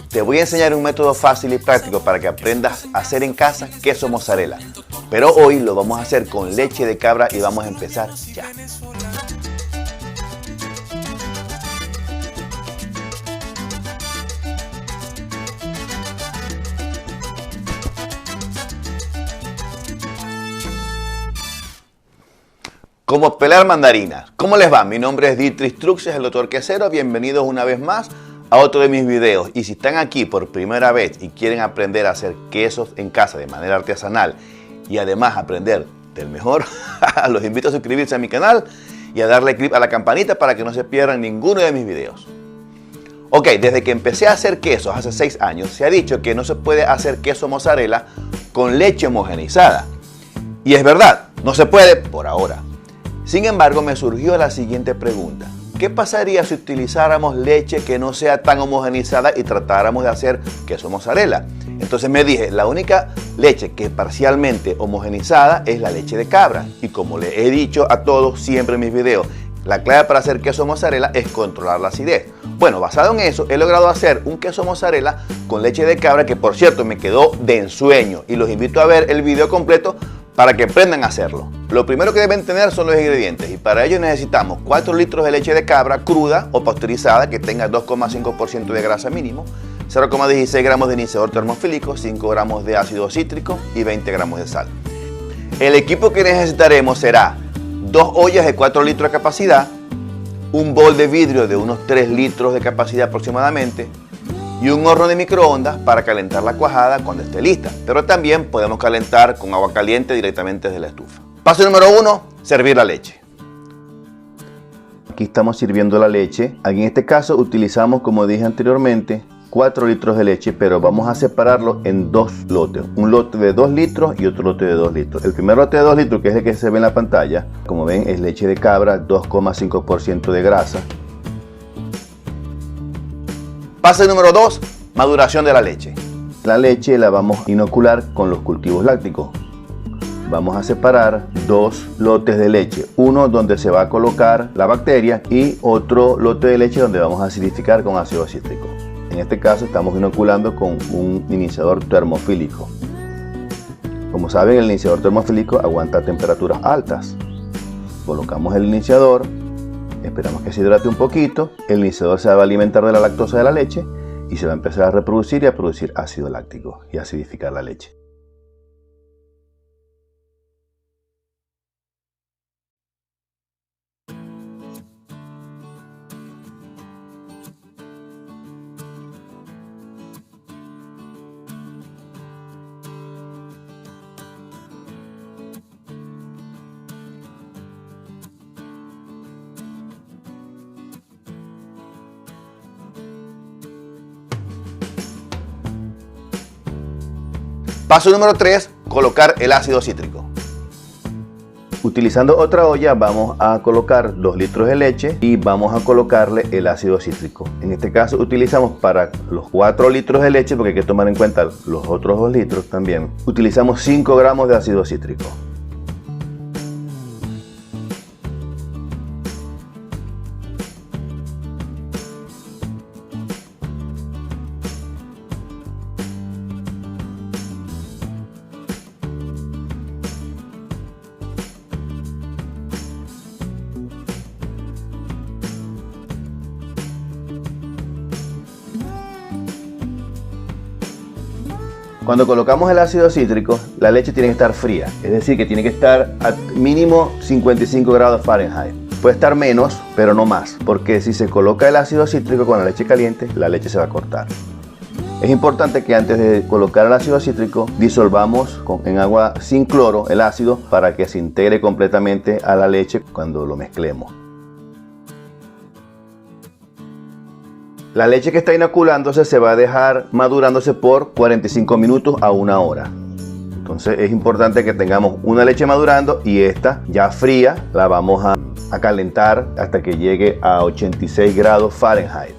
Te voy a enseñar un método fácil y práctico para que aprendas a hacer en casa queso mozzarella. Pero hoy lo vamos a hacer con leche de cabra y vamos a empezar ya. Como pelar mandarinas. ¿Cómo les va? Mi nombre es Dietrich Truxes, el doctor quesero. Bienvenidos una vez más a otro de mis videos. Y si están aquí por primera vez y quieren aprender a hacer quesos en casa de manera artesanal y además aprender del mejor, los invito a suscribirse a mi canal y a darle clic a la campanita para que no se pierdan ninguno de mis videos. Ok, desde que empecé a hacer quesos hace 6 años, se ha dicho que no se puede hacer queso mozzarella con leche homogeneizada. Y es verdad, no se puede por ahora. Sin embargo, me surgió la siguiente pregunta. ¿Qué pasaría si utilizáramos leche que no sea tan homogeneizada y tratáramos de hacer queso mozzarella? Entonces me dije, la única leche que es parcialmente homogeneizada es la leche de cabra. Y como le he dicho a todos siempre en mis videos, la clave para hacer queso mozzarella es controlar la acidez. Bueno, basado en eso, he logrado hacer un queso mozzarella con leche de cabra que, por cierto, me quedó de ensueño. Y los invito a ver el video completo para que aprendan a hacerlo. Lo primero que deben tener son los ingredientes y para ello necesitamos 4 litros de leche de cabra cruda o pasteurizada que tenga 2,5% de grasa mínimo, 0,16 gramos de iniciador termofílico, 5 gramos de ácido cítrico y 20 gramos de sal. El equipo que necesitaremos será 2 ollas de 4 litros de capacidad, un bol de vidrio de unos 3 litros de capacidad aproximadamente, y un horno de microondas para calentar la cuajada cuando esté lista, pero también podemos calentar con agua caliente directamente desde la estufa. Paso número 1, servir la leche. Aquí estamos sirviendo la leche. Aquí en este caso utilizamos, como dije anteriormente, 4 litros de leche, pero vamos a separarlo en 2 lotes. Un lote de 2 litros y otro lote de 2 litros. El primer lote de 2 litros, que es el que se ve en la pantalla, como ven, es leche de cabra, 2,5% de grasa. Paso número 2, maduración de la leche. La leche la vamos a inocular con los cultivos lácticos. Vamos a separar 2 lotes de leche, uno donde se va a colocar la bacteria y otro lote de leche donde vamos a acidificar con ácido cítrico. En este caso estamos inoculando con un iniciador termofílico. Como saben, el iniciador termofílico aguanta temperaturas altas. Colocamos el iniciador. Esperamos que se hidrate un poquito, el iniciador se va a alimentar de la lactosa de la leche y se va a empezar a reproducir y a producir ácido láctico y acidificar la leche. Paso número 3, colocar el ácido cítrico. Utilizando otra olla vamos a colocar 2 litros de leche y vamos a colocarle el ácido cítrico. En este caso utilizamos para los 4 litros de leche, porque hay que tomar en cuenta los otros 2 litros también, utilizamos 5 gramos de ácido cítrico. Cuando colocamos el ácido cítrico, la leche tiene que estar fría, es decir, que tiene que estar a mínimo 55 grados Fahrenheit. Puede estar menos, pero no más, porque si se coloca el ácido cítrico con la leche caliente, la leche se va a cortar. Es importante que antes de colocar el ácido cítrico, disolvamos en agua sin cloro el ácido para que se integre completamente a la leche cuando lo mezclemos. La leche que está inoculándose se va a dejar madurándose por 45 minutos a 1 hora. Entonces es importante que tengamos una leche madurando y esta ya fría la vamos a calentar hasta que llegue a 86 grados Fahrenheit.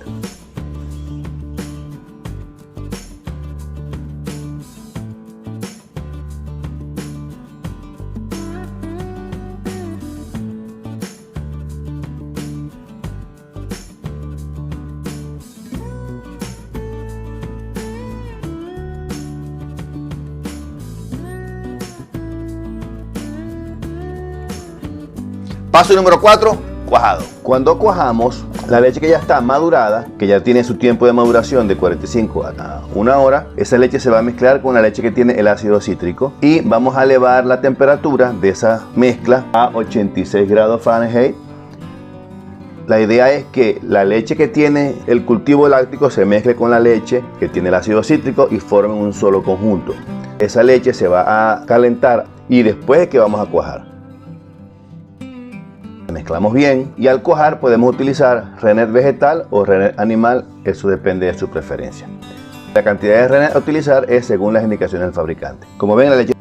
Paso número 4, cuajado. Cuando cuajamos, la leche que ya está madurada, que ya tiene su tiempo de maduración de 45 a 1 hora, esa leche se va a mezclar con la leche que tiene el ácido cítrico y vamos a elevar la temperatura de esa mezcla a 86 grados Fahrenheit. La idea es que la leche que tiene el cultivo láctico se mezcle con la leche que tiene el ácido cítrico y formen un solo conjunto. Esa leche se va a calentar y después es que vamos a cuajar. Mezclamos bien y al cuajar podemos utilizar rennet vegetal o rennet animal, eso depende de su preferencia. La cantidad de rennet a utilizar es según las indicaciones del fabricante. Como ven, la leche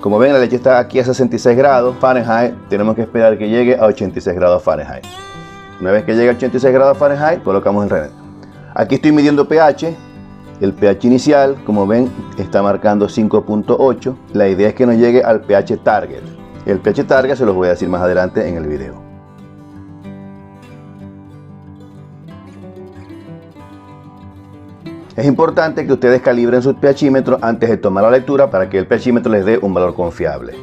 Como ven, la leche está aquí a 66 grados Fahrenheit. Tenemos que esperar que llegue a 86 grados Fahrenheit. Una vez que llegue a 86 grados Fahrenheit, colocamos el rennet. Aquí estoy midiendo pH. El pH inicial, como ven, está marcando 5.8. La idea es que nos llegue al pH target. El pH target se los voy a decir más adelante en el video. Es importante que ustedes calibren sus pHímetros antes de tomar la lectura para que el pHímetro les dé un valor confiable.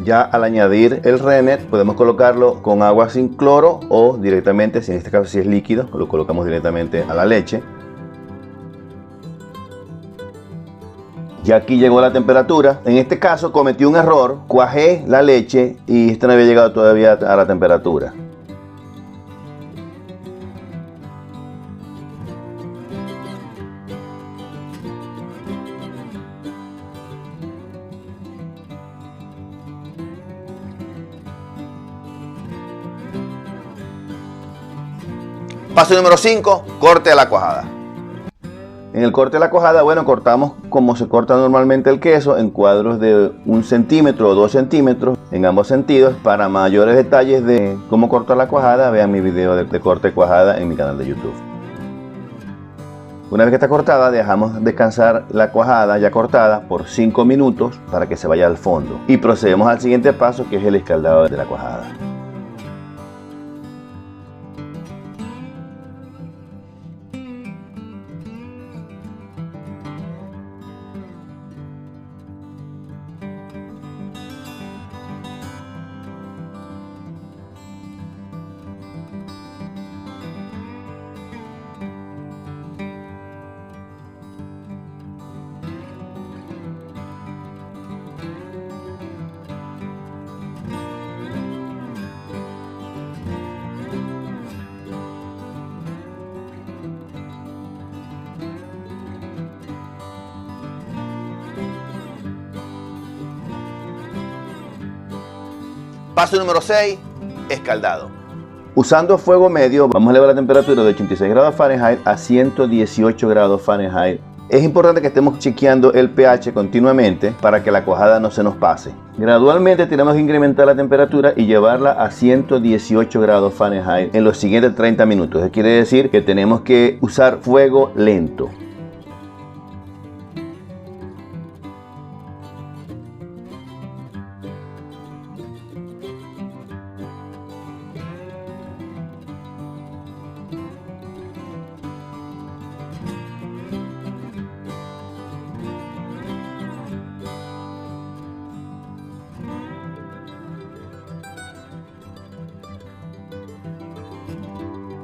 Ya al añadir el rennet podemos colocarlo con agua sin cloro o directamente, si en este caso si es líquido, lo colocamos directamente a la leche. Ya aquí llegó la temperatura. En este caso cometí un error, cuajé la leche y esta no había llegado todavía a la temperatura. Paso número 5, corte de la cuajada. En el corte de la cuajada, bueno, cortamos como se corta normalmente el queso, en cuadros de 1 centímetro o 2 centímetros en ambos sentidos. Para mayores detalles de cómo cortar la cuajada, vean mi video de corte de cuajada en mi canal de YouTube. Una vez que está cortada, dejamos descansar la cuajada ya cortada por 5 minutos para que se vaya al fondo. Y procedemos al siguiente paso, que es el escaldado de la cuajada. Paso número 6, escaldado. Usando fuego medio, vamos a elevar la temperatura de 86 grados Fahrenheit a 118 grados Fahrenheit. Es importante que estemos chequeando el pH continuamente para que la cuajada no se nos pase. Gradualmente tenemos que incrementar la temperatura y llevarla a 118 grados Fahrenheit en los siguientes 30 minutos. Eso quiere decir que tenemos que usar fuego lento.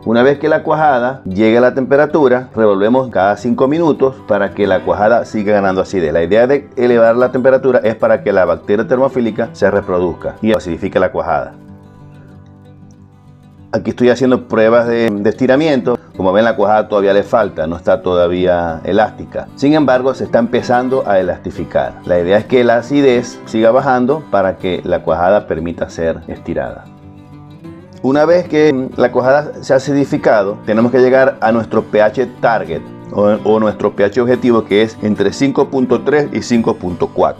Una vez que la cuajada llegue a la temperatura, revolvemos cada 5 minutos para que la cuajada siga ganando acidez. La idea de elevar la temperatura es para que la bacteria termofílica se reproduzca y acidifique la cuajada. Aquí estoy haciendo pruebas de estiramiento. Como ven, la cuajada todavía le falta, no está todavía elástica. Sin embargo, se está empezando a elastificar. La idea es que la acidez siga bajando para que la cuajada permita ser estirada. Una vez que la cuajada se ha acidificado, tenemos que llegar a nuestro pH target o nuestro pH objetivo, que es entre 5.3 y 5.4.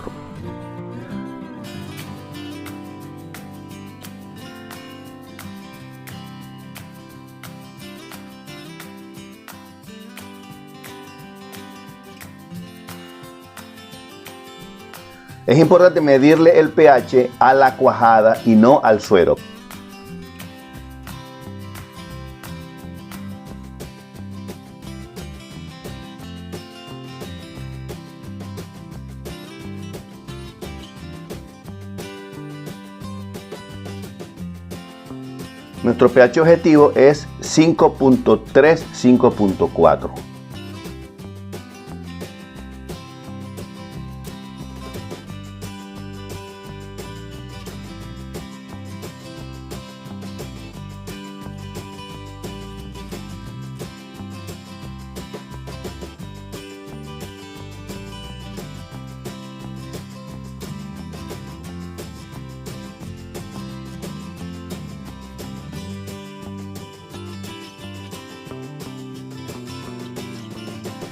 Es importante medirle el pH a la cuajada y no al suero. Nuestro pH objetivo es 5.3, 5.4.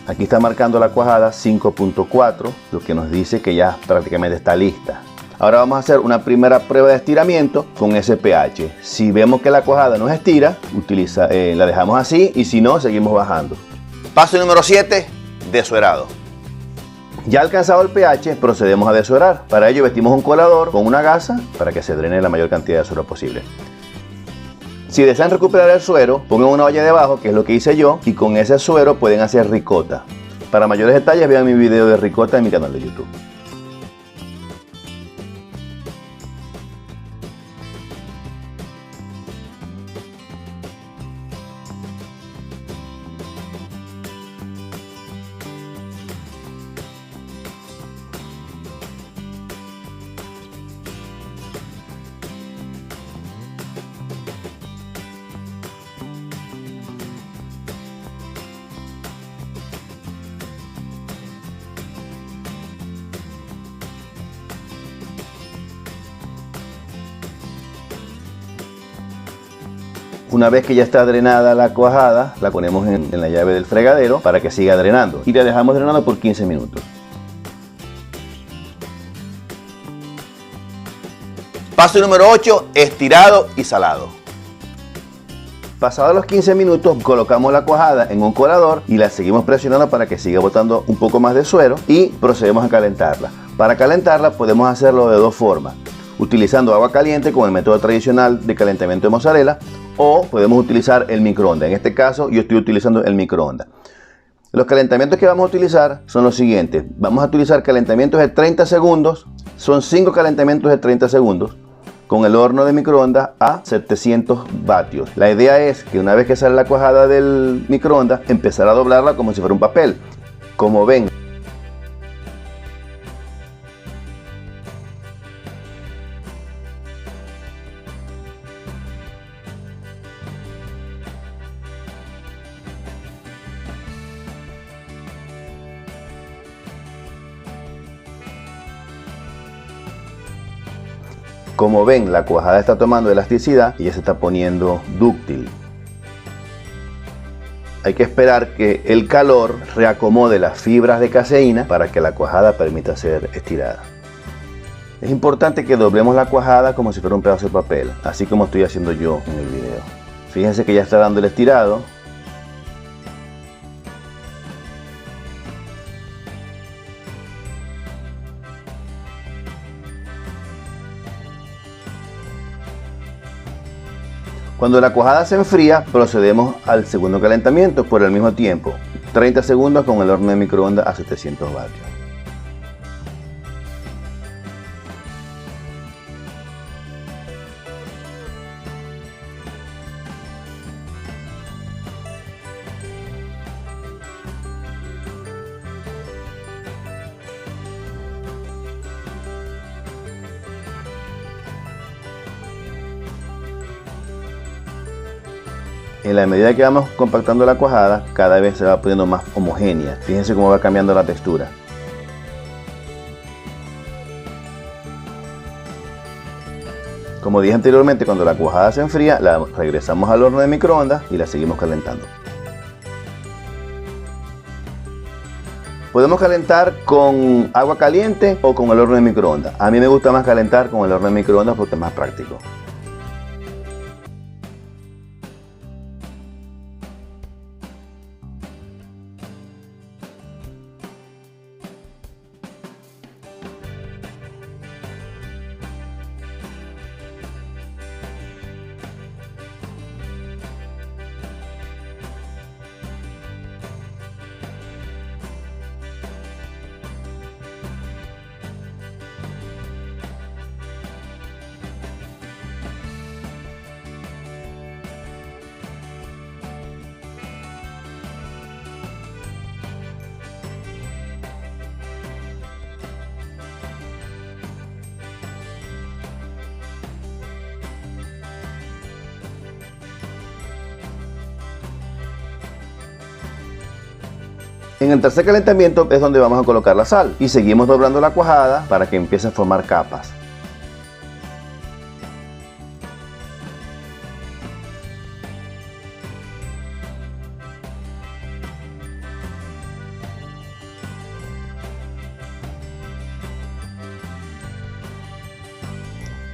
Aquí está marcando la cuajada 5.4, lo que nos dice que ya prácticamente está lista. Ahora vamos a hacer una primera prueba de estiramiento con ese pH. Si vemos que la cuajada no se estira, la dejamos así, y si no, seguimos bajando. Paso número 7, desuerado. Ya alcanzado el pH, procedemos a desuerar. Para ello vestimos un colador con una gasa para que se drene la mayor cantidad de suero posible. Si desean recuperar el suero, pongan una olla debajo, que es lo que hice yo, y con ese suero pueden hacer ricota. Para mayores detalles vean mi video de ricota en mi canal de YouTube. Una vez que ya está drenada la cuajada, la ponemos en la llave del fregadero para que siga drenando y la dejamos drenando por 15 minutos. Paso número 8, estirado y salado. Pasados los 15 minutos, colocamos la cuajada en un colador y la seguimos presionando para que siga botando un poco más de suero, y procedemos a calentarla. Para calentarla podemos hacerlo de dos formas: utilizando agua caliente con el método tradicional de calentamiento de mozzarella, o podemos utilizar el microondas. En este caso yo estoy utilizando el microondas. Los calentamientos que vamos a utilizar son los siguientes. Vamos a utilizar calentamientos de 30 segundos. Son 5 calentamientos de 30 segundos con el horno de microondas a 700 vatios. La idea es que una vez que sale la cuajada del microondas, empezar a doblarla como si fuera un papel. Como ven, la cuajada está tomando elasticidad y ya se está poniendo dúctil. Hay que esperar que el calor reacomode las fibras de caseína para que la cuajada permita ser estirada. Es importante que doblemos la cuajada como si fuera un pedazo de papel, así como estoy haciendo yo en el video. Fíjense que ya está dando el estirado. Cuando la cuajada se enfría, procedemos al segundo calentamiento por el mismo tiempo, 30 segundos con el horno de microondas a 700 vatios. En la medida que vamos compactando la cuajada, cada vez se va poniendo más homogénea. Fíjense cómo va cambiando la textura. Como dije anteriormente, cuando la cuajada se enfría, la regresamos al horno de microondas y la seguimos calentando. Podemos calentar con agua caliente o con el horno de microondas. A mí me gusta más calentar con el horno de microondas porque es más práctico. En el tercer calentamiento es donde vamos a colocar la sal y seguimos doblando la cuajada para que empiece a formar capas.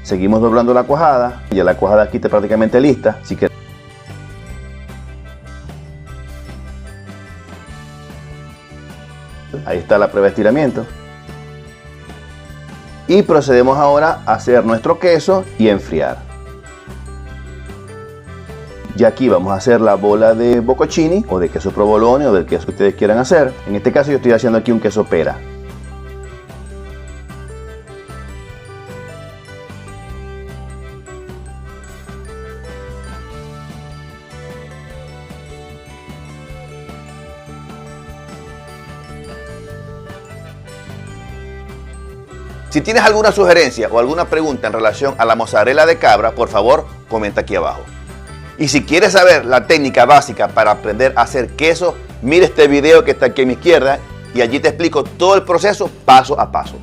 Seguimos doblando la cuajada, ya la cuajada aquí está prácticamente lista, así que ahí está la prueba de estiramiento. Y procedemos ahora a hacer nuestro queso y enfriar. Y aquí vamos a hacer la bola de bocconcini o de queso provolone o del queso que ustedes quieran hacer. En este caso yo estoy haciendo aquí un queso pera. Si tienes alguna sugerencia o alguna pregunta en relación a la mozzarella de cabra, por favor, comenta aquí abajo. Y si quieres saber la técnica básica para aprender a hacer queso, mira este video que está aquí a mi izquierda y allí te explico todo el proceso paso a paso.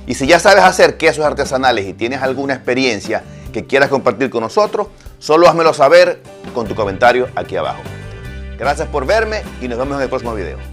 Y si ya sabes hacer quesos artesanales y tienes alguna experiencia que quieras compartir con nosotros, solo házmelo saber con tu comentario aquí abajo. Gracias por verme y nos vemos en el próximo video.